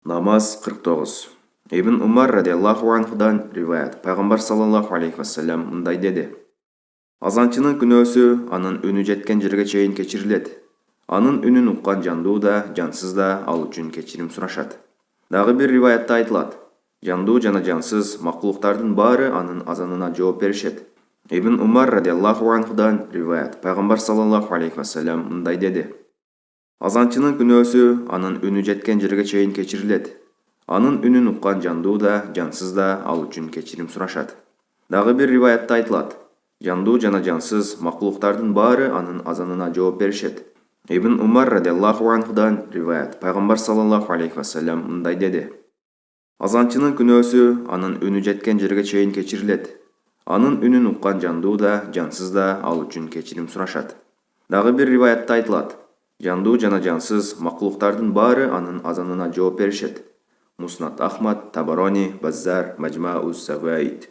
Namaz 49. Ibn Umar radhiyallahu anhudan rivayet. Пайғамбар саллаллаху алейхи вассалам мындай dedi. Азанчының күнөөсү анын үнү жеткен жерге чейин кечирилет. Анын үнүн уккан жандуу да, жансыз да ал үчүн кечирим сурашат. Дагы бир риваятта айтылат. Жандуу жана жансыз макулуктардын баары анын азанына жооп беришет. Ибн Умар радhiyallahu анхудан риваят. Пайғамбар саллаллаху алейхи вассалам мындай dedi. Азанчының күнөөсү анын үнү жеткен жерге чейин кечирилет. Анын үнүн уккан жандуу да, жансыз да ал үчүн кечирим сурашат. Дагы бир риваятта айтылат. Жандуу жана жансыз макулуктардын баары анын азанына жооп беришет. Ибн Умар радhiyallahu анхудан риваят. Пайғамбар саллаллаху алейхи вассалам мындай dedi. Азанчının күнөөсү анын үнү жеткен жерге чейин кечирилет. Анын үнүн уккан жандуу да, жансыз да ал үчүн кечирим сурашат. Дагы бир риваятта айтылат. Жандуу жана жансыз макулуктардын баары анын азанына жооп беришет. Муснат Ахмад, Табарони, Баззар, Маджмауз Заваид.